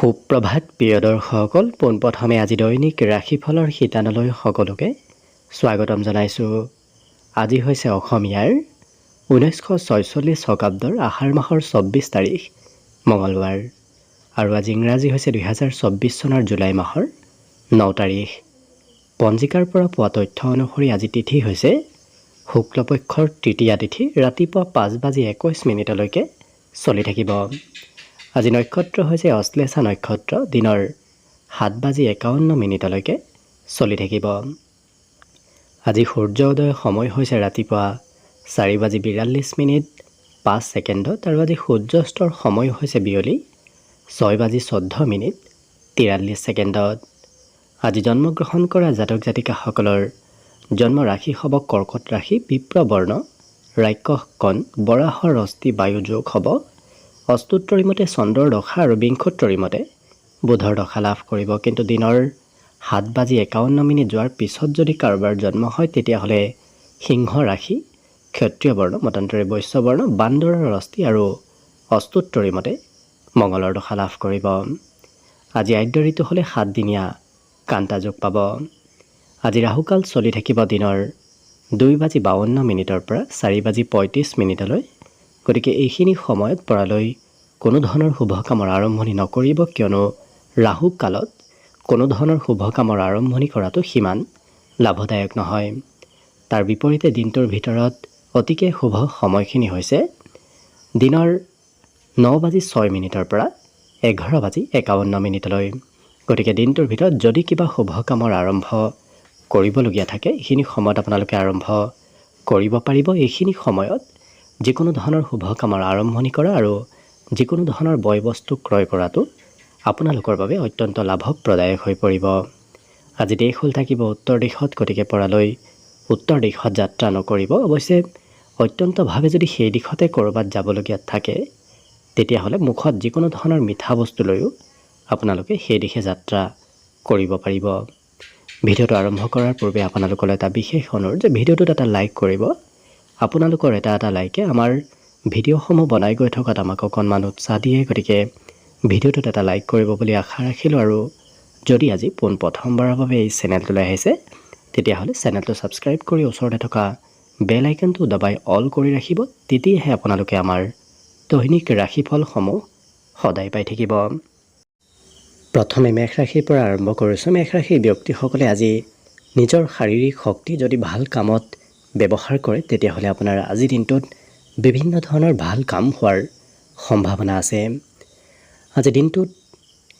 সুপ্ৰভাত প্ৰিয় দৰ্শকসকল, পোনপ্ৰথমে আজি দৈনিক ৰাশিফলৰ শিতানলৈ সকলোকে স্বাগতম জনাইছোঁ। আজি হৈছে অসমীয়াৰ 1946 শকাব্দৰ আহাৰ মাহৰ 24 তাৰিখ মঙলবাৰ আৰু আজি ইংৰাজী হৈছে 2024 চনৰ জুলাই মাহৰ 9 তাৰিখ। পঞ্জিকাৰ পৰা পোৱা তথ্য অনুসৰি আজি তিথি হৈছে শুক্লপক্ষৰ তৃতীয়া তিথি, ৰাতিপুৱা 5:21 চলি থাকিব। আজি নক্ষত্ৰ হৈছে অশ্লেষা নক্ষত্ৰ, দিনৰ 7:51 চলি থাকিব। আজি সূৰ্য উদয়ৰ সময় হৈছে ৰাতিপুৱা 4:42 আৰু আজি সূৰ্যাস্তৰ সময় হৈছে বিয়লি 6:14 আজি জন্মগ্ৰহণ কৰা জাতক জাতিকাসকলৰ জন্ম ৰাশি হ'ব কৰ্কট ৰাশি, বিপ্ৰ বৰ্ণ, ৰাক্ষস কণ, বৰাহৰ অস্থি বায়ু যোগ হ'ব। অষ্টোত্তৰী মতে চন্দ্ৰৰ দশা আৰু বিংশোত্তৰী মতে বুধৰ দশা লাভ কৰিব। কিন্তু দিনৰ 7:51 যোৱাৰ পিছত যদি কাৰোবাৰ জন্ম হয় তেতিয়াহ'লে সিংহ ৰাশি, ক্ষত্ৰিয় বৰ্ণ, মতান্তৰে বৈশ্য বৰ্ণ, বান্দৰৰ অস্থি আৰু অষ্টোত্তৰী মতে মঙলৰ দশা লাভ কৰিব। আজি আদ্য ঋতু হ'লে 7 দিনীয়া কান্তা যোগ পাব। আজি ৰাহুকাল চলি থাকিব দিনৰ 2:52 পৰা 4:35। গতিকে এইখিনি সময়ত পৰালৈ কোনো ধৰণৰ শুভ কামৰ আৰম্ভণি নকৰিব, কিয়নো ৰাহু কালত কোনো ধৰণৰ শুভ কামৰ আৰম্ভণি কৰাটো সিমান লাভদায়ক নহয়। তাৰ বিপৰীতে দিনটোৰ ভিতৰত অতিকে শুভ সময়খিনি হৈছে দিনৰ 9:06 পৰা 11:51। গতিকে দিনটোৰ ভিতৰত যদি কিবা শুভ কামৰ আৰম্ভ কৰিবলগীয়া থাকে এইখিনি সময়ত আপোনালোকে আৰম্ভ কৰিব পাৰিব। এইখিনি সময়ত যিকোনো ধৰণৰ শুভ কামৰ আৰম্ভণি কৰা আৰু যিকোনো ধৰণৰ বয় বস্তু ক্ৰয় কৰাটো আপোনালোকৰ বাবে অত্যন্ত লাভপ্ৰদায়ক হৈ পৰিব। আজি দেশ হ'ল থাকিব উত্তৰ দিশত, গতিকে পৰালৈ উত্তৰ দিশত যাত্ৰা নকৰিব। অৱশ্যে অত্যন্তভাৱে যদি সেই দিশতে ক'ৰবাত যাবলগীয়া থাকে তেতিয়াহ'লে মুখত যিকোনো ধৰণৰ মিঠা বস্তু লৈও আপোনালোকে সেই দিশে যাত্ৰা কৰিব পাৰিব। ভিডিঅ'টো আৰম্ভ কৰাৰ পূৰ্বে আপোনালোকলৈ এটা বিশেষ অনুৰোধ যে ভিডিঅ'টোত এটা লাইক কৰিব। আপোনালোকৰ এটা লাইকে আমাৰ ভিডিঅ'সমূহ বনাই গৈ থকাত আমাক অকণমান উৎসাহ দিয়ে। গতিকে ভিডিঅ'টোত এটা লাইক কৰিব বুলি আশা ৰাখিলোঁ। আৰু যদি আজি পোনপ্ৰথমবাৰৰ বাবে এই চেনেলটোলৈ আহিছে তেতিয়াহ'লে চেনেলটো ছাবস্ক্ৰাইব কৰি ওচৰতে থকা বেল আইকনটো দবাই অল কৰি ৰাখিব। তেতিয়াহে আপোনালোকে আমাৰ দৈনিক ৰাশিফলসমূহ সদায় পাই থাকিব। প্ৰথমে মেষ ৰাশিৰ পৰা আৰম্ভ কৰিছোঁ। মেষ ৰাশিৰ ব্যক্তিসকলে আজি নিজৰ শাৰীৰিক শক্তি যদি ভাল কামত ব্যৱহাৰ কৰে তেতিয়াহ'লে আপোনাৰ আজিৰ দিনটোত বিভিন্ন ধৰণৰ ভাল কাম হোৱাৰ সম্ভাৱনা আছে। আজি দিনটোত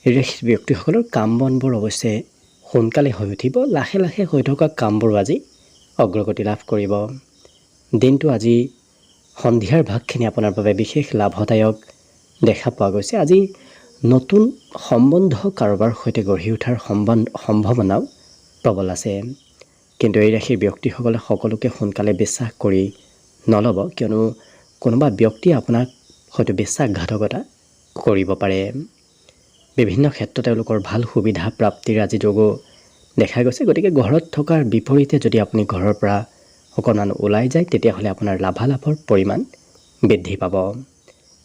এই ৰাশিৰ ব্যক্তিসকলৰ কাম বনবোৰ অৱশ্যে সোনকালে হৈ উঠিব। লাহে লাহে হৈ থকা কামবোৰ আজি অগ্ৰগতি লাভ কৰিব। দিনটো আজি সন্ধিয়াৰ ভাগখিনি আপোনাৰ বাবে বিশেষ লাভদায়ক দেখা পোৱা গৈছে। আজি নতুন সম্বন্ধ কাৰোবাৰ সৈতে গঢ়ি উঠাৰ সম্ভাৱনাও প্ৰবল আছে। কিন্তু এই ৰাশিৰ ব্যক্তিসকলে সকলোকে সোনকালে বিশ্বাস কৰি নল'ব, কিয়নো কোনোবা ব্যক্তিয়ে আপোনাক হয়তো বিশ্বাসঘাতকতা কৰিব পাৰে। বিভিন্ন ক্ষেত্ৰত তেওঁলোকৰ ভাল সুবিধা প্ৰাপ্তিৰ আজি যোগো দেখা গৈছে। গতিকে ঘৰত থকাৰ বিপৰীতে যদি আপুনি ঘৰৰ পৰা অকণমান ওলাই যায় তেতিয়াহ'লে আপোনাৰ লাভালাভৰ পৰিমাণ বৃদ্ধি পাব।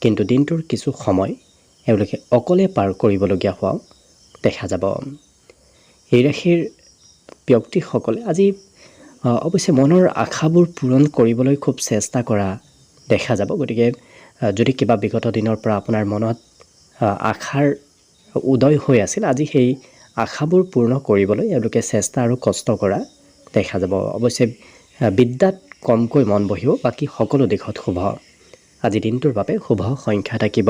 কিন্তু দিনটোৰ কিছু সময় এওঁলোকে অকলে পাৰ কৰিবলগীয়া হোৱাও দেখা যাব। এই ৰাশিৰ ব্যক্তিসকলে আজি অৱশ্যে মনৰ আশাবোৰ পূৰণ কৰিবলৈ খুব চেষ্টা কৰা দেখা যাব। গতিকে যদি কিবা বিগত দিনৰ পৰা আপোনাৰ মনত আশাৰ উদয় হৈ আছিল, আজি সেই আশাবোৰ পূৰ্ণ কৰিবলৈ এওঁলোকে চেষ্টা আৰু কষ্ট কৰা দেখা যাব। অৱশ্যে বিদ্যাত কমকৈ মন বহিব, বাকী সকলো দিশত শুভ। আজি দিনটোৰ বাবে শুভ সংখ্যা থাকিব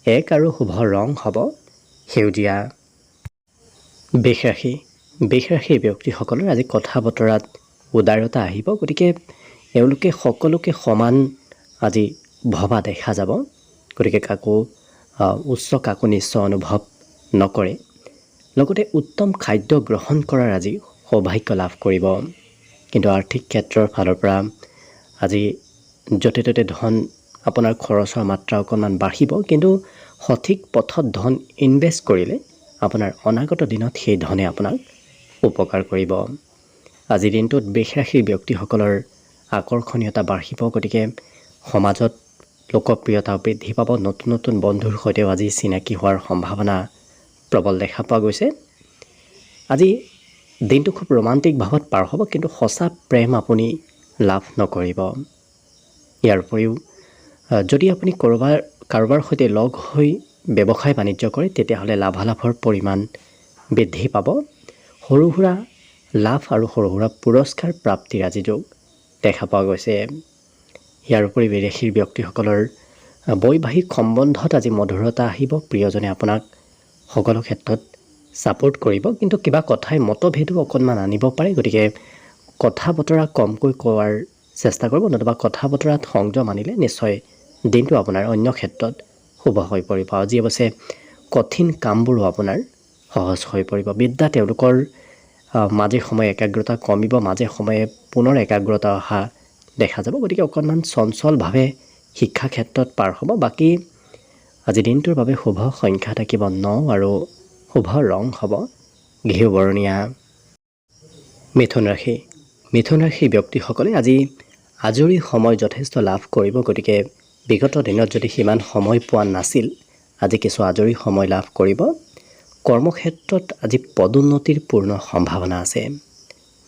1 আৰু শুভ ৰং হ'ব সেউজীয়া। বৃষ ৰাশিৰ ব্যক্তিসকলৰ আজি কথা বতৰাত উদাৰতা আহিব। গতিকে এওঁলোকে সকলোকে সমান আজি ভবা দেখা যাব। গতিকে কাকো উচ্চ কাকো নিচ্চ অনুভৱ নকৰে। লগতে উত্তম খাদ্য গ্ৰহণ কৰাৰ আজি সৌভাগ্য লাভ কৰিব। কিন্তু আৰ্থিক ক্ষেত্ৰৰ ফালৰ পৰা আজি য'তে ত'তে ধন আপোনাৰ খৰচৰ মাত্ৰা অকণমান বাঢ়িব। কিন্তু সঠিক পথত ধন ইনভেষ্ট কৰিলে আপোনাৰ অনাগত দিনত সেই ধনে আপোনাক উপকাৰ কৰিব। আজিৰ দিনটোত বৃষ ৰাশিৰ ব্যক্তিসকলৰ আকৰ্ষণীয়তা বাঢ়িব। গতিকে সমাজত লোকপ্ৰিয়তা বৃদ্ধি পাব। নতুন নতুন বন্ধুৰ সৈতেও আজি চিনাকি হোৱাৰ সম্ভাৱনা প্ৰবল দেখা পোৱা গৈছে। আজি দিনটো খুব ৰোমান্টিক ভাৱত পাৰ হ'ব, কিন্তু সঁচা প্ৰেম আপুনি লাভ নকৰিব। ইয়াৰ উপৰিও যদি আপুনি কাৰোবাৰ সৈতে লগ হৈ ব্যৱসায় বাণিজ্য কৰে, তেতিয়াহ'লে লাভালাভৰ পৰিমাণ বৃদ্ধি পাব। সৰু সুৰা লাভ আৰু সৰু সুৰা পুৰস্কাৰ প্ৰাপ্তিৰ আজি যোগ দেখা পোৱা গৈছে। ইয়াৰ উপৰি বিদেশী ব্যক্তিসকলৰ বৈবাহিক সম্বন্ধত আজি মধুৰতা আহিব। প্ৰিয়জনে আপোনাক সকলো ক্ষেত্ৰত ছাপোৰ্ট কৰিব, কিন্তু কিবা কথাই মতভেদো অকণমান আনিব পাৰে। গতিকে কথা বতৰা কমকৈ কোৱাৰ চেষ্টা কৰিব, নতুবা কথা বতৰাত সংযম আনিলে নিশ্চয় দিনটো আপোনাৰ অন্য ক্ষেত্ৰত শুভ হৈ পৰিব। আজি অৱশ্যে কঠিন কামবোৰো আপোনাৰ সহজ হৈ পৰিব। বিদ্যা তেওঁলোকৰ মাজে সময়ে একাগ্ৰতা কমিব, মাজে সময়ে পুনৰ একাগ্ৰতা অহা দেখা যাব। গতিকে অকণমান চঞ্চলভাৱে শিক্ষা ক্ষেত্ৰত পাৰ হ'ব। বাকী আজি দিনটোৰ বাবে শুভ সংখ্যা থাকিব 9 আৰু শুভ ৰং হ'ব ঘিউ বৰণীয়া। মিথুন ৰাশি। মিথুন ৰাশিৰ ব্যক্তিসকলে আজি আজৰি সময় যথেষ্ট লাভ কৰিব। গতিকে বিগত দিনত যদি সিমান সময় পোৱা নাছিল, আজি কিছু আজৰি সময় লাভ কৰিব। কৰ্মক্ষেত্ৰত আজি পদোন্নতিৰ পূৰ্ণ সম্ভাৱনা আছে।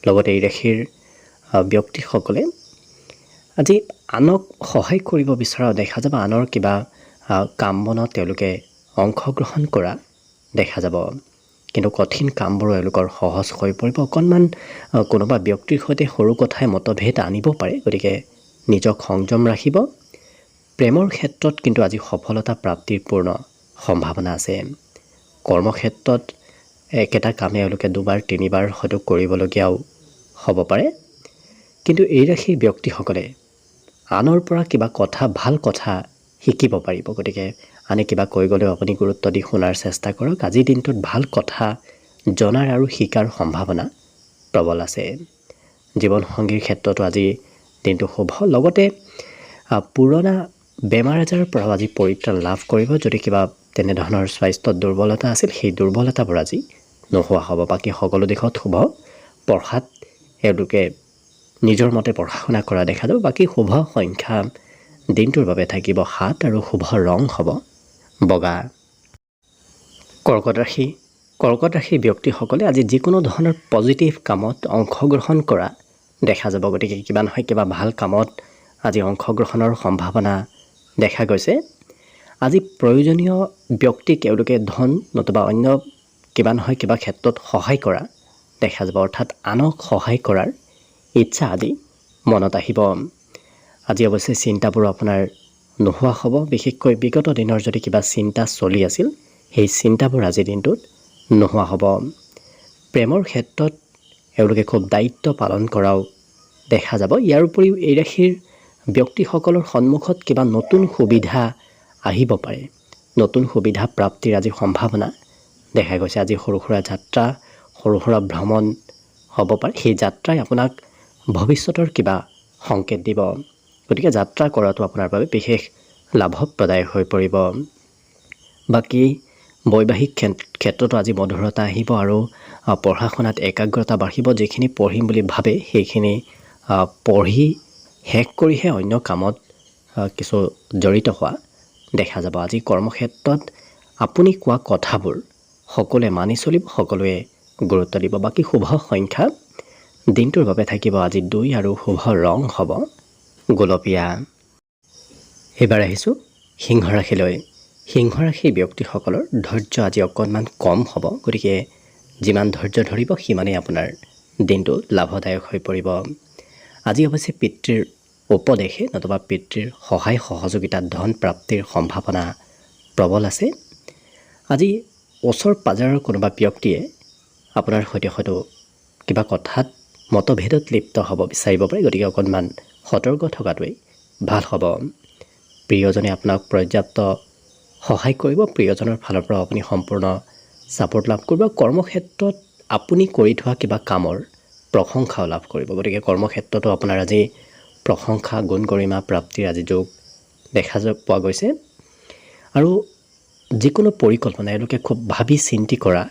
লগতে এই ৰাশিৰ ব্যক্তিসকলে আজি আনক সহায় কৰিব বিচৰা দেখা যাব। আনৰ কিবা কাম বনত তেওঁলোকে অংশগ্ৰহণ কৰা দেখা যাব, কিন্তু কঠিন কামবোৰো এওঁলোকৰ সহজ হৈ পৰিব। অকণমান কোনোবা ব্যক্তিৰ সৈতে সৰু কথাই মতভেদ আনিব পাৰে, গতিকে নিজক সংযম ৰাখিব। প্ৰেমৰ ক্ষেত্ৰত কিন্তু আজি সফলতা প্ৰাপ্তিৰ পূৰ্ণ সম্ভাৱনা আছে। কৰ্মক্ষেত্ৰত একেটা কামে এওঁলোকে দুবাৰ তিনিবাৰ হয়তো কৰিবলগীয়াও হ'ব পাৰে, কিন্তু এই ৰাশিৰ ব্যক্তিসকলে আনৰ পৰা কিবা কথা, ভাল কথা শিকিব পাৰিব। গতিকে আনে কিবা কৈ গ'লেও আপুনি গুৰুত্ব দি শুনাৰ চেষ্টা কৰক। আজিৰ দিনটোত ভাল কথা জনাৰ আৰু শিকাৰ সম্ভাৱনা প্ৰবল আছে। জীৱনসংগীৰ ক্ষেত্ৰতো আজি দিনটো শুভ। লগতে পুৰণা বেমাৰ আজাৰৰ পৰাও আজি পৰিত্ৰাণ লাভ কৰিব। যদি কিবা তেনেধৰণৰ স্বাস্থ্যত দুৰ্বলতা আছিল, সেই দুৰ্বলতাবোৰ আজি নোহোৱা হ'ব। বাকী সকলো দিশত শুভ। পঢ়াত এওঁলোকে নিজৰ মতে পঢ়া শুনা কৰা দেখা যাব। বাকী শুভ সংখ্যা দিনটোৰ বাবে থাকিব 7 আৰু শুভ ৰং হ'ব বগা। কৰ্কট ৰাশি। কৰ্কট ৰাশিৰ ব্যক্তিসকলে আজি যিকোনো ধৰণৰ পজিটিভ কামত অংশগ্ৰহণ কৰা দেখা যাব। গতিকে কিবা নহয় কিবা ভাল কামত আজি অংশগ্ৰহণৰ সম্ভাৱনা দেখা গৈছে। আজি প্ৰয়োজনীয় ব্যক্তিক এওঁলোকে ধন নতুবা অন্য কিবা নহয় কিবা ক্ষেত্ৰত সহায় কৰা দেখা যাব। অৰ্থাৎ আনক সহায় কৰাৰ ইচ্ছা আজি মনত আহিব। আজি অৱশ্যে চিন্তাবোৰ আপোনাৰ নোহোৱা হ'ব। বিশেষকৈ বিগত দিনৰ যদি কিবা চিন্তা চলি আছিল, সেই চিন্তাবোৰ আজিৰ দিনটোত নোহোৱা হ'ব। প্ৰেমৰ ক্ষেত্ৰত এওঁলোকে খুব দায়িত্ব পালন কৰাও দেখা যাব। ইয়াৰ উপৰিও এই ৰাশিৰ ব্যক্তিসকলৰ সন্মুখত কিবা নতুন সুবিধা আহিব পাৰে। নতুন সুবিধা প্ৰাপ্তিৰ আজি সম্ভাৱনা দেখা গৈছে। আজি সৰু সুৰা যাত্ৰা, সৰু সুৰা ভ্ৰমণ হ'ব পাৰে। সেই যাত্ৰাই আপোনাক ভৱিষ্যতৰ কিবা সংকেত দিব। গতিকে যাত্ৰা কৰাটো আপোনাৰ বাবে বিশেষ লাভপ্ৰদায়ক হৈ পৰিব। বাকী বৈবাহিক ক্ষেত্ৰতো আজি মধুৰতা আহিব আৰু পঢ়া শুনাত একাগ্ৰতা বাঢ়িব। যিখিনি পঢ়িম বুলি ভাবে সেইখিনি পঢ়ি শেষ কৰিহে অন্য কামত কিছু জড়িত হোৱা দেখা যাব। আজি কৰ্মক্ষেত্ৰত আপুনি কোৱা কথাবোৰ সকলোৱে মানি চলিব, সকলোৱে গুৰুত্ব দিব। বাকী শুভ সংখ্যা দিনটোৰ বাবে থাকিব আজি 2 আৰু শুভ ৰং হ'ব গোলপীয়া। এইবাৰ আহিছোঁ সিংহ ৰাশিলৈ। সিংহ ৰাশিৰ ব্যক্তিসকলৰ ধৈৰ্য আজি অকণমান কম হ'ব। গতিকে যিমান ধৈৰ্য ধৰিব সিমানেই আপোনাৰ দিনটো লাভদায়ক হৈ পৰিব। আজি অৱশ্যে পিতৃৰ উপদেশে নতুবা পিতৃৰ সহায় সহযোগিতাত ধন প্ৰাপ্তিৰ সম্ভাৱনা প্ৰবল আছে। আজি ওচৰ পাজৰৰ কোনোবা ব্যক্তিয়ে আপোনাৰ সৈতে হয়তো কিবা কথাত মতভেদত লিপ্ত হ'ব বিচাৰিব পাৰে। গতিকে অকণমান সতৰ্ক থকাটোৱেই ভাল হ'ব। প্ৰিয়জনে আপোনাক পৰ্যাপ্ত সহায় কৰিব। প্ৰিয়জনৰ ফালৰ পৰা আপুনি সম্পূৰ্ণ ছাপোৰ্ট লাভ কৰিব। কৰ্মক্ষেত্ৰত আপুনি কৰি থোৱা কিবা কামৰ প্ৰশংসাও লাভ কৰিব। গতিকে কৰ্মক্ষেত্ৰতো আপোনাৰ আজি প্ৰশংসা, গুণ গৰিমা প্ৰাপ্তিৰ আজি যোগ দেখা পোৱা গৈছে। আৰু যিকোনো পৰিকল্পনা এওঁলোকে খুব ভাবি চিন্তি কৰা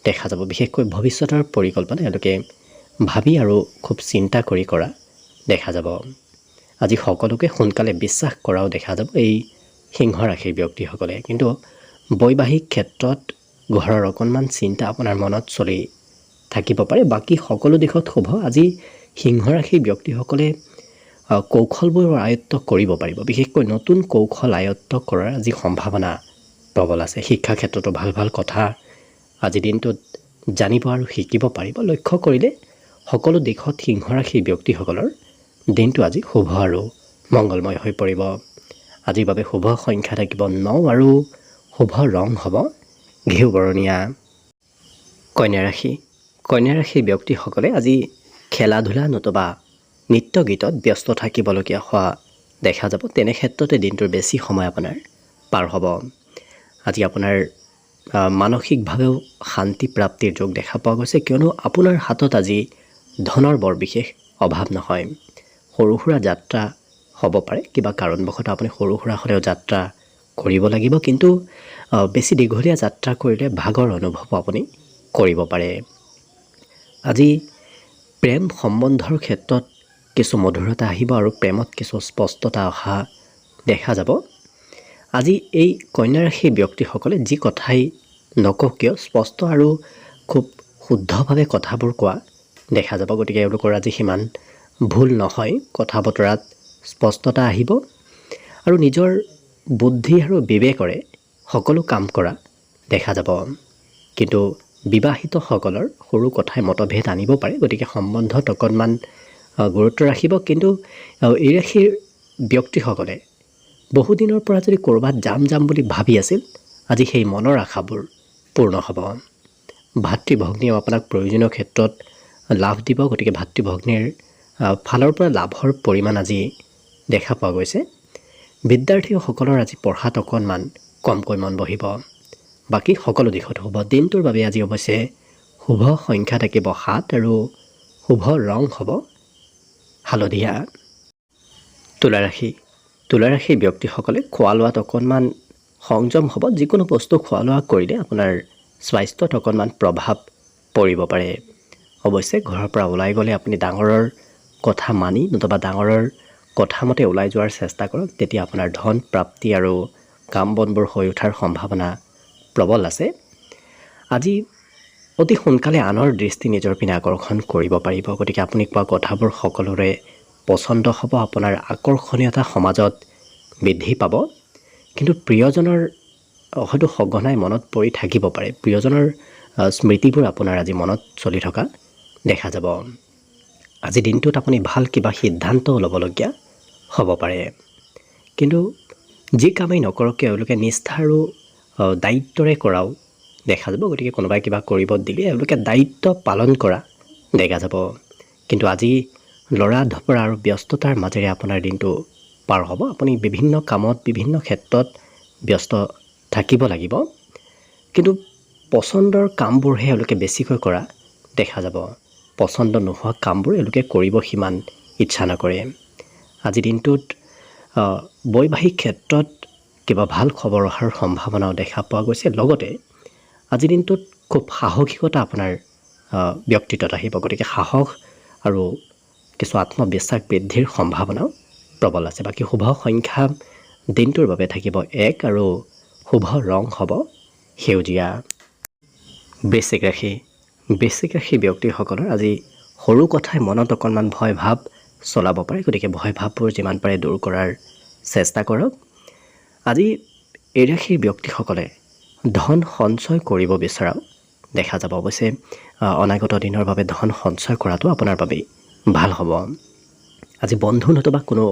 দেখা যাব। বিশেষকৈ ভৱিষ্যতৰ পৰিকল্পনা এওঁলোকে ভাবি আৰু খুব চিন্তা কৰি কৰা দেখা যাব। আজি সকলোকে সোনকালে বিশ্বাস কৰাও দেখা যাব এই সিংহ ৰাশিৰ ব্যক্তিসকলে। কিন্তু বৈবাহিক ক্ষেত্ৰত ঘৰৰ অকণমান চিন্তা আপোনাৰ মনত চলি থাকিব পাৰে। বাকী সকলো দিশত শুভ। আজি সিংহ ৰাশিৰ ব্যক্তিসকলে কৌশলবোৰ আয়ত্ব কৰিব পাৰিব। বিশেষকৈ নতুন কৌশল আয়ত্ব কৰাৰ আজি সম্ভাৱনা প্ৰবল আছে। শিক্ষা ক্ষেত্ৰতো ভাল ভাল কথা আজিৰ দিনটোত জানিব আৰু শিকিব পাৰিব। লক্ষ্য কৰিলে সকলো দিশত সিংহ ৰাশিৰ ব্যক্তিসকলৰ দিনটো আজি শুভ আৰু মংগলময় হৈ পৰিব। আজিৰ বাবে শুভ সংখ্যা থাকিব 9 আৰু শুভ ৰং হ'ব ঘিউ বৰণীয়া। কন্যা ৰাশি। কন্যা ৰাশিৰ ব্যক্তিসকলে আজি খেলা ধূলা নতুবা নৃত্য গীতত ব্যস্ত থাকিবলগীয়া হোৱা দেখা যাব। তেনে ক্ষেত্ৰতে দিনটোৰ বেছি সময় আপোনাৰ পাৰ হ'ব। আজি আপোনাৰ মানসিকভাৱেও শান্তি প্ৰাপ্তিৰ যোগ দেখা পোৱা গৈছে, কিয়নো আপোনাৰ হাতত আজি ধনৰ বৰ বিশেষ অভাৱ নহয়। সৰু সুৰা যাত্ৰা হ'ব পাৰে, কিবা কাৰণবশতঃ আপুনি সৰু সুৰা হ'লেও যাত্ৰা কৰিব লাগিব, কিন্তু বেছি দীঘলীয়া যাত্ৰা কৰিলে ভাগৰ অনুভৱ আপুনি কৰিব পাৰে। আজি প্ৰেম সম্বন্ধৰ ক্ষেত্ৰত কিছু মধুৰতা আহিব আৰু প্ৰেমত কিছু স্পষ্টতা অহা দেখা যাব। আজি এই কন্যা ৰাশিৰ ব্যক্তিসকলে যি কথাই নকওক কিয় স্পষ্ট আৰু খুব শুদ্ধভাৱে কথাবোৰ কোৱা দেখা যাব। গতিকে এওঁলোকৰ আজি সিমান ভুল নহয়, কথা বতৰাত স্পষ্টতা আহিব আৰু নিজৰ বুদ্ধি আৰু বিবেকৰে সকলো কাম কৰা দেখা যাব। কিন্তু বিবাহিতসকলৰ সৰু কথাই মতভেদ আনিব পাৰে, গতিকে সম্বন্ধত অকণমান গুৰুত্ব ৰাখিব। কিন্তু এই ৰাশিৰ ব্যক্তিসকলে বহুদিনৰ পৰা যদি ক'ৰবাত যাম বুলি ভাবি আছিল, আজি সেই মনৰ আশাবোৰ পূৰ্ণ হ'ব। ভাতৃ ভগ্নীয়েও আপোনাক প্ৰয়োজনীয় ক্ষেত্ৰত লাভ দিব, গতিকে ভাতৃ ভগ্নীৰ ফালৰ পৰা লাভৰ পৰিমাণ আজি দেখা পোৱা গৈছে। বিদ্যাৰ্থীসকলৰ আজি পঢ়াত অকণমান কমকৈ মন বহিব। বাকী সকলো দিশত শুভ। দিনটোৰ বাবে আজি অৱশ্যে শুভ সংখ্যা থাকিব 7 আৰু শুভ ৰং হ'ব হালধীয়া। তুলা ৰাশি। তুলা ৰাশিৰ ব্যক্তিসকলে খোৱা লোৱাত অকণমান সংযম হ'ব। যিকোনো বস্তু খোৱা লোৱা কৰিলে আপোনাৰ স্বাস্থ্যত অকণমান প্ৰভাৱ পৰিব পাৰে। অৱশ্যে ঘৰৰ পৰা ওলাই গ'লে আপুনি ডাঙৰৰ কথা মানি নতুবা ডাঙৰৰ কথা মতে ওলাই যোৱাৰ চেষ্টা কৰক, তেতিয়া আপোনাৰ ধন প্ৰাপ্তি আৰু কাম বনবোৰ হৈ উঠাৰ সম্ভাৱনা প্ৰবল আছে। আজি অতি সোনকালে আনৰ দৃষ্টি নিজৰ পিনে আকৰ্ষণ কৰিব পাৰিব, গতিকে আপুনি কোৱা কথাবোৰ সকলোৰে পচন্দ হ'ব। আপোনাৰ আকৰ্ষণীয়তা সমাজত বৃদ্ধি পাব। কিন্তু প্ৰিয়জনৰ হয়তো সঘনাই মনত পৰি থাকিব পাৰে। প্ৰিয়জনৰ স্মৃতিবোৰ আপোনাৰ আজি মনত চলি থকা দেখা যাব। আজি দিনটোত আপুনি ভাল কিবা সিদ্ধান্ত ল'বলগীয়া হ'ব পাৰে। কিন্তু যি কামেই নকৰক কিয় এওঁলোকে নিষ্ঠা আৰু দায়িত্বৰে কৰাও দেখা যাব। গতিকে কোনোবাই কিবা কৰিব দিলে এওঁলোকে দায়িত্ব পালন কৰা দেখা যাব। কিন্তু আজি লৰা ধপৰা আৰু ব্যস্ততাৰ মাজেৰে আপোনাৰ দিনটো পাৰ হ'ব। আপুনি বিভিন্ন কামত বিভিন্ন ক্ষেত্ৰত ব্যস্ত থাকিব লাগিব, কিন্তু পচন্দৰ কামবোৰহে এওঁলোকে বেছিকৈ কৰা দেখা যাব। পচন্দ নোহোৱা কামবোৰ এওঁলোকে কৰিব সিমান ইচ্ছা নকৰে। আজি দিনটোত বৈবাহিক ক্ষেত্ৰত কিবা ভাল খবৰ অহাৰ সম্ভাৱনাও দেখা পোৱা গৈছে। লগতে আজিৰ দিনটোত খুব সাহসিকতা আপোনাৰ ব্যক্তিত্বত আহিব। গতিকে সাহস আৰু কিছু আত্মবিশ্বাস বৃদ্ধিৰ সম্ভাৱনাও প্ৰবল আছে। বাকী শুভ সংখ্যা দিনটোৰ বাবে থাকিব 1 আৰু শুভ ৰং হ'ব সেউজীয়া। বৃশ্চিক ৰাশি। বৃশ্চিক ৰাশি ব্যক্তিসকলৰ আজি সৰু কথাই মনত অকণমান ভয় ভাৱ চলাব পাৰে, গতিকে ভয় ভাৱবোৰ যিমান পাৰে দূৰ কৰাৰ চেষ্টা কৰক। আজি এই ৰাশিৰ ব্যক্তিসকলে ধন সঞ্চয় কৰিব বিচৰাও দেখা যাব। অৱশ্যে অনাগত দিনৰ বাবে ধন সঞ্চয় কৰাটো আপোনাৰ বাবেই ভাল হ'ব। আজি বন্ধু নতুবা কোনো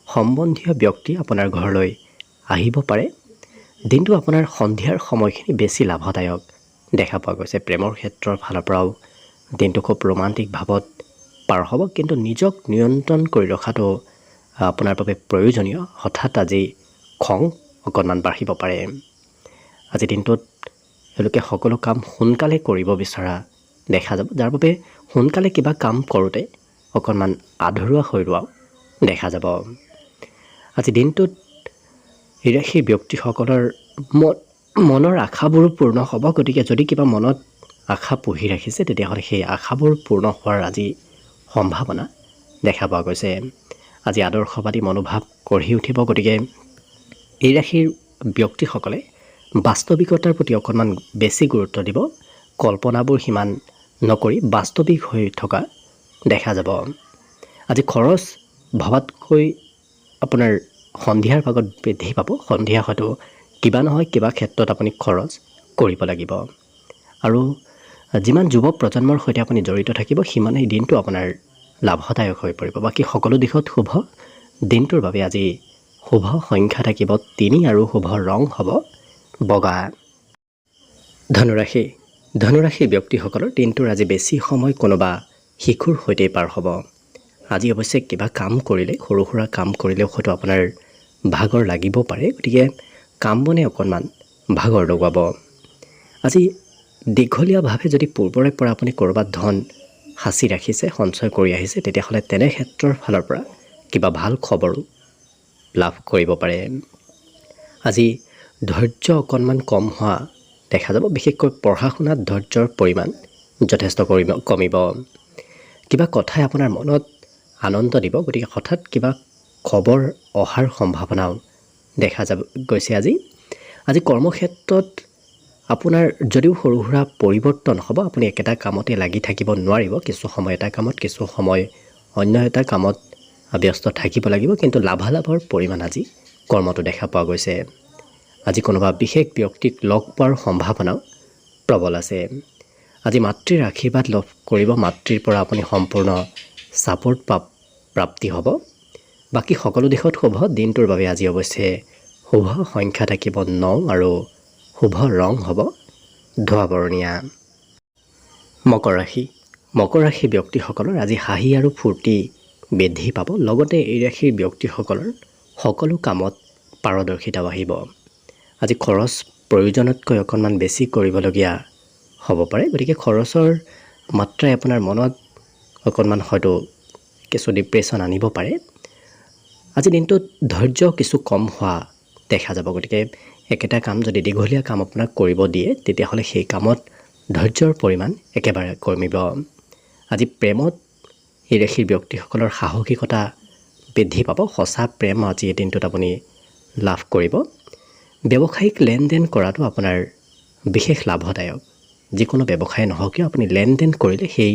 সম্বন্ধীয় ব্যক্তি আপোনাৰ ঘৰলৈ আহিব পাৰে। দিনটো আপোনাৰ সন্ধিয়াৰ সময়খিনি বেছি লাভদায়ক দেখা পোৱা গৈছে। প্ৰেমৰ ক্ষেত্ৰৰ ফালৰ পৰাও দিনটো খুব ৰোমান্টিক ভাৱত পাৰ হ'ব, কিন্তু নিজক নিয়ন্ত্ৰণ কৰি ৰখাটো আপোনাৰ বাবে প্ৰয়োজনীয়। হঠাৎ আজি খং অকণমান বাঢ়িব পাৰে। আজি দিনটোত এওঁলোকে সকলো কাম সোনকালে কৰিব বিচৰা দেখা যাব, যাৰ বাবে সোনকালে কিবা কাম কৰোঁতে অকণমান আধৰুৱা হৈ ৰোৱাও দেখা যাব। আজি দিনটোত এই ৰাশিৰ ব্যক্তিসকলৰ মনৰ আশাবোৰো পূৰ্ণ হ'ব। গতিকে যদি কিবা মনত আশা পুহি ৰাখিছে, তেতিয়াহ'লে সেই আশাবোৰ পূৰ্ণ হোৱাৰ আজি সম্ভাৱনা দেখা পোৱা গৈছে। আজি আদৰ্শবাদী মনোভাৱ গঢ়ি উঠিব। গতিকে এই ৰাশিৰ ব্যক্তিসকলে বাস্তৱিকতাৰ প্ৰতি অকণমান বেছি গুৰুত্ব দিব, কল্পনাবোৰ সিমান নকৰি বাস্তৱিক হৈ থকা দেখা যাব। আজি খৰচ ভবাতকৈ আপোনাৰ সন্ধিয়াৰ ভাগত বৃদ্ধি পাব। সন্ধিয়া হয়তো কিবা নহয় কিবা ক্ষেত্ৰত আপুনি খৰচ কৰিব লাগিব। আৰু যিমান যুৱ প্ৰজন্মৰ সৈতে আপুনি জড়িত থাকিব সিমানেই দিনটো আপোনাৰ লাভদায়ক হৈ পৰিব। বাকী সকলো দিশত শুভ। দিনটোৰ বাবে আজি শুভ সংখ্যা থাকিব 3 আৰু শুভ ৰং হ'ব বগা। ধনুৰাশি ব্যক্তিসকলৰ দিনটোৰ আজি বেছি সময় কোনোবা শিশুৰ সৈতে পাৰ হ'ব। আজি অৱশ্যে কিবা কাম কৰিলে, সৰু সুৰা কাম কৰিলেও হয়তো আপোনাৰ ভাগৰ লাগিব পাৰে, গতিকে কাম বনে অকণমান ভাগৰ লগাব। আজি দীঘলীয়াভাৱে যদি পূৰ্বৰে পৰা আপুনি ক'ৰবাত ধন সাঁচি ৰাখিছে, সঞ্চয় কৰি আহিছে, তেতিয়াহ'লে তেনে ক্ষেত্ৰৰ ফালৰ পৰা কিবা ভাল খবৰো লাভ কৰিব পাৰে। আজি ধৈৰ্য অকণমান কম হোৱা দেখা যাব। বিশেষকৈ পঢ়া শুনাত ধৈৰ্যৰ পৰিমাণ যথেষ্ট কমিব। কিবা কথাই আপোনাৰ মনত আনন্দ দিব, গতিকে হঠাৎ কিবা খবৰ অহাৰ সম্ভাৱনাও দেখা গৈছে। আজি কৰ্মক্ষেত্ৰত আপোনাৰ যদিও সৰু সুৰা পৰিৱৰ্তন হ'ব, আপুনি একেটা কামতে লাগি থাকিব নোৱাৰিব। কিছু সময় এটা কামত, কিছু সময় অন্য এটা কামত ব্যস্ত থাকিব লাগিব, কিন্তু লাভালাভৰ পৰিমাণ আজি কৰ্মটো দেখা পোৱা গৈছে। আজি কোনোবা বিশেষ ব্যক্তিক লগ পোৱাৰ সম্ভাৱনাও প্ৰবল আছে। আজি মাতৃৰ আশীৰ্বাদ লাভ কৰিব, মাতৃৰ পৰা আপুনি সম্পূৰ্ণ ছাপোৰ্ট প্ৰাপ্তি হ'ব। বাকী সকলো দিশত শুভ। দিনটোৰ বাবে আজি অৱশ্যে শুভ সংখ্যা থাকিব 9 আৰু শুভ ৰং হ'ব ধোঁৱা বৰণীয়া। মকৰ ৰাশি ব্যক্তিসকলৰ আজি হাঁহি আৰু ফূৰ্তি বৃদ্ধি পাব। লগতে এই ৰাশিৰ ব্যক্তিসকলৰ সকলো কামত পাৰদৰ্শিতাও আহিব। আজি খৰচ প্ৰয়োজনতকৈ অকণমান বেছি কৰিবলগীয়া হ'ব পাৰে, গতিকে খৰচৰ মাত্ৰাই আপোনাৰ মনত অকণমান হয়তো কিছু ডিপ্ৰেশ্যন আনিব পাৰে। আজি দিনটোত ধৈৰ্য কিছু কম হোৱা দেখা যাব। গতিকে একেটা কাম যদি দীঘলীয়া কাম আপোনাক কৰিব দিয়ে, তেতিয়াহ'লে সেই কামত ধৈৰ্যৰ পৰিমাণ একেবাৰে কমিব। আজি প্ৰেমত এই ৰাশিৰ ব্যক্তিসকলৰ সাহসিকতা বৃদ্ধি পাব। সঁচা প্ৰেম আজি এই দিনটোত আপুনি লাভ কৰিব। ব্যৱসায়িক লেনদেন কৰাটো আপোনাৰ বিশেষ লাভদায়ক। যিকোনো ব্যৱসায় নহওক কিয় আপুনি লেনদেন কৰিলে সেই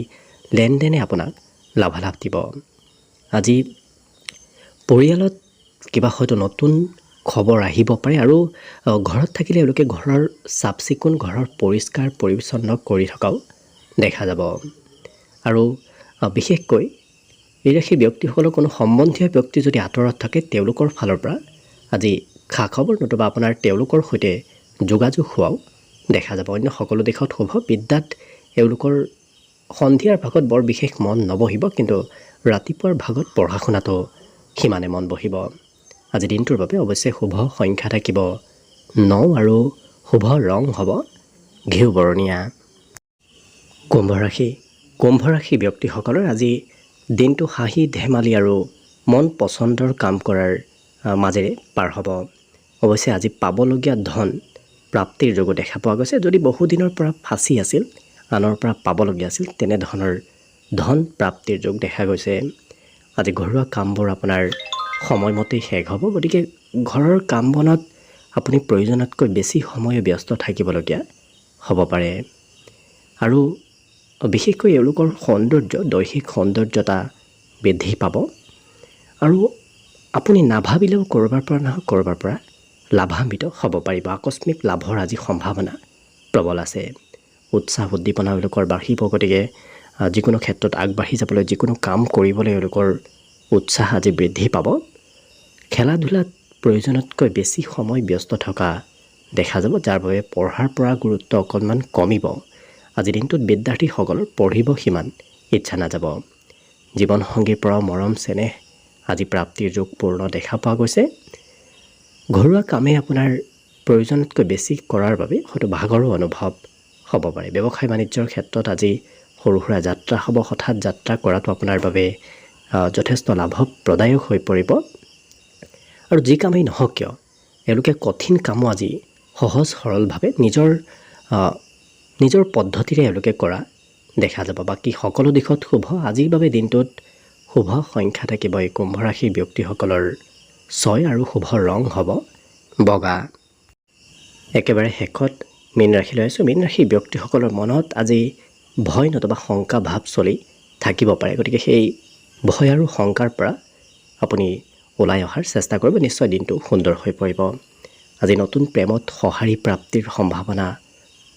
লেনদেনে আপোনাক লাভালাভ দিব। আজি পৰিয়ালত কিবা হয়তো নতুন খবৰ আহিব পাৰে, আৰু ঘৰত থাকিলে এওঁলোকে ঘৰৰ চাফ চিকুণ, ঘৰৰ পৰিষ্কাৰ পৰিচ্ছন্ন কৰি থকাও দেখা যাব। আৰু বিশেষকৈ এই ৰাশিৰ ব্যক্তিসকলৰ কোনো সম্বন্ধীয় ব্যক্তি যদি আঁতৰত থাকে, তেওঁলোকৰ ফালৰ পৰা আজি খা খবৰ নতুবা আপোনাৰ তেওঁলোকৰ সৈতে যোগাযোগ হোৱাও দেখা যাব। অন্য সকলো দিশত শুভ। বিদ্যাত এওঁলোকৰ সন্ধিয়াৰ ভাগত বৰ বিশেষ মন নবহিব, কিন্তু ৰাতিপুৱাৰ ভাগত পঢ়া শুনাটো সিমানে মন বহিব। আজি দিনটোৰ বাবে অৱশ্যে শুভ সংখ্যা থাকিব 9 আৰু শুভ ৰং হ'ব ঘিউ বৰণীয়া। কুম্ভ ৰাশি ব্যক্তিসকলৰ আজি দিনটো হাঁহি ধেমালি আৰু মন পচন্দৰ কাম কৰাৰ মাজেৰে পাৰ হ'ব। অৱশ্যে আজি পাবলগীয়া ধন প্ৰাপ্তিৰ যোগো দেখা পোৱা গৈছে। যদি বহুদিনৰ পৰা ফাঁচি আছিল, আনৰ পৰা পাবলগীয়া আছিল, তেনেধৰণৰ ধন প্ৰাপ্তিৰ যোগ দেখা গৈছে। আজি ঘৰুৱা কামবোৰ আপোনাৰ সময়মতেই শেষ হ'ব, গতিকে ঘৰৰ কাম বনত আপুনি প্ৰয়োজনতকৈ বেছি সময় ব্যস্ত থাকিবলগীয়া হ'ব পাৰে। আৰু বিশেষকৈ এওঁলোকৰ দৈহিক সৌন্দৰ্যতা বৃদ্ধি পাব। আৰু আপুনি নাভাবিলেও ক'ৰবাৰ পৰা নহয় ক'ৰবাৰ পৰা লাভান্বিত হ'ব পাৰিব। আকস্মিক লাভৰ আজি সম্ভাৱনা প্ৰবল আছে। উৎসাহ উদ্দীপনা এওঁলোকৰ বাঢ়িব, গতিকে যিকোনো ক্ষেত্ৰত আগবাঢ়ি যাবলৈ, যিকোনো কাম কৰিবলৈ এওঁলোকৰ উৎসাহ আজি বৃদ্ধি পাব। খেলা ধূলাত প্ৰয়োজনতকৈ বেছি সময় ব্যস্ত থকা দেখা যাব, যাৰ বাবে পঢ়াৰ পৰা গুৰুত্ব অকণমান কমিব। আজি দিনটোত বিদ্যাৰ্থীসকলৰ পঢ়িব সিমান ইচ্ছা নাযাব। জীৱনসংগীৰ পৰাও মৰম চেনেহ আজি প্ৰাপ্তিৰ যোগ পূৰ্ণ দেখা পোৱা গৈছে। ঘৰুৱা কামে আপোনাৰ প্ৰয়োজনতকৈ বেছি কৰাৰ বাবে হয়তো ভাগৰো অনুভৱ হ'ব পাৰে। ব্যৱসায় বাণিজ্যৰ ক্ষেত্ৰত আজি সৰু সুৰা যাত্ৰা হ'ব। হঠাৎ যাত্ৰা কৰাটো আপোনাৰ বাবে যথেষ্ট লাভপ্ৰদায়ক হৈ পৰিব। আৰু যি কামেই নহওক কিয়, এওঁলোকে কঠিন কামো আজি সহজ সৰলভাৱে নিজৰ পদ্ধতিৰে এওঁলোকে কৰা দেখা যাব। বাকী সকলো দিশত শুভ। আজিৰ বাবে দিনটোত শুভ সংখ্যা থাকিব এই কুম্ভ ৰাশিৰ ব্যক্তিসকলৰ 6 আৰু শুভ ৰং হ'ব বগা। একেবাৰে শেষত মীন ৰাশিলৈ আহিছোঁ। মীন ৰাশিৰ ব্যক্তিসকলৰ মনত আজি ভয় নতুবা শংকা ভাৱ চলি থাকিব পাৰে। গতিকে সেই ভয় আৰু শংকাৰ পৰা আপুনি ওলাই অহাৰ চেষ্টা কৰিব, নিশ্চয় দিনটো সুন্দৰ হৈ পৰিব। আজি নতুন প্ৰেমত সঁহাৰি প্ৰাপ্তিৰ সম্ভাৱনা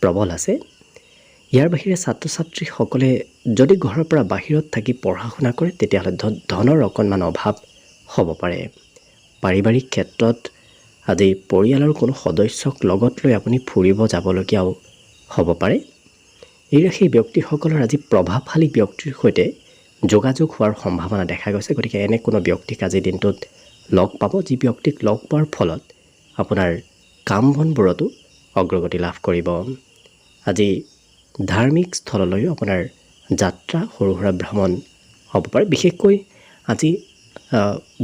প্ৰবল আছে। ইয়াৰ বাহিৰে ছাত্ৰ ছাত্ৰীসকলে যদি ঘৰৰ পৰা বাহিৰত থাকি পঢ়া শুনা কৰে তেতিয়াহ'লে ধনৰ অকণমান অভাৱ হ'ব পাৰে। পাৰিবাৰিক ক্ষেত্ৰত আজি পৰিয়ালৰ কোনো সদস্যক লগত লৈ আপুনি ফুৰিব যাবলগীয়াও হ'ব পাৰে। এই ৰাশিৰ ব্যক্তিসকলৰ আজি প্ৰভাৱশালী ব্যক্তিৰ সৈতে যোগাযোগ হোৱাৰ সম্ভাৱনা দেখা গৈছে। গতিকে এনে কোনো ব্যক্তিক আজিৰ দিনটোত লগ পাব, যি ব্যক্তিক লগ পোৱাৰ ফলত আপোনাৰ কাম বনবোৰতো অগ্ৰগতি লাভ কৰিব। আজি ধাৰ্মিক স্থললৈও আপোনাৰ যাত্ৰা, সৰু সুৰা ভ্ৰমণ হ'ব পাৰে। বিশেষকৈ আজি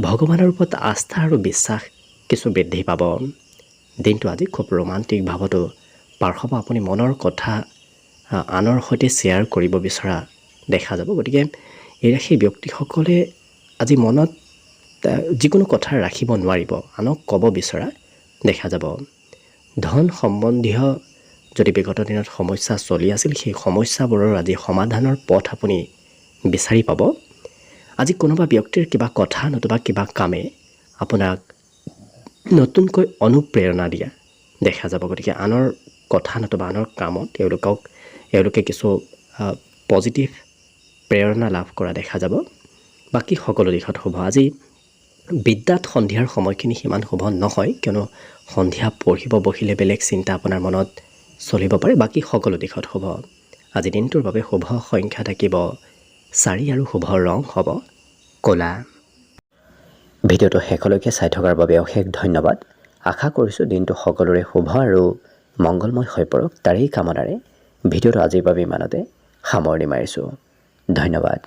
ভগৱানৰ ওপৰত আস্থা আৰু বিশ্বাস কিছু বৃদ্ধি পাব। দিনটো আজি খুব ৰোমান্টিক ভাৱতো পাৰ হ'ব। আপুনি মনৰ কথা আনৰ সৈতে শ্বেয়াৰ কৰিব বিচৰা দেখা যাব। গতিকে এই ৰাশিৰ ব্যক্তিসকলে আজি মনত যিকোনো কথা ৰাখিব নোৱাৰিব, আনক ক'ব বিচৰা দেখা যাব। ধন সম্বন্ধীয় যদি বিগত দিনত সমস্যা চলি আছিল, সেই সমস্যাবোৰৰ আজি সমাধানৰ পথ আপুনি বিচাৰি পাব। আজি কোনোবা ব্যক্তিৰ কিবা কথা নতুবা কিবা কামে আপোনাক নতুনকৈ অনুপ্ৰেৰণা দিয়া দেখা যাব। গতিকে আনৰ কথা নতুবা আনৰ কামত এওঁলোকে কিছু পজিটিভ প্ৰেৰণা লাভ কৰা দেখা যাব। বাকী সকলো দিশত শুভ। আজি বিদ্যাত সন্ধিয়াৰ সময়খিনি সিমান শুভ নহয়, কিয়নো সন্ধিয়া পঢ়িব বহিলে বেলেগ চিন্তা আপোনাৰ মনত চলিব পাৰে। বাকী সকলো দিশত শুভ। আজি দিনটোৰ বাবে শুভ সংখ্যা থাকিব 4 আৰু শুভ ৰং হ'ব ক'লা। ভিডিঅ'টো শেষলৈকে চাই থকাৰ বাবে অশেষ ধন্যবাদ। আশা কৰিছোঁ দিনটো সকলোৰে শুভ আৰু মংগলময় হৈ পৰক। তাৰেই কামনাৰে ভিডিঅ'টো আজিৰ বাবে ইমানতে সামৰণি মাৰিছোঁ। ধন্যবাদ।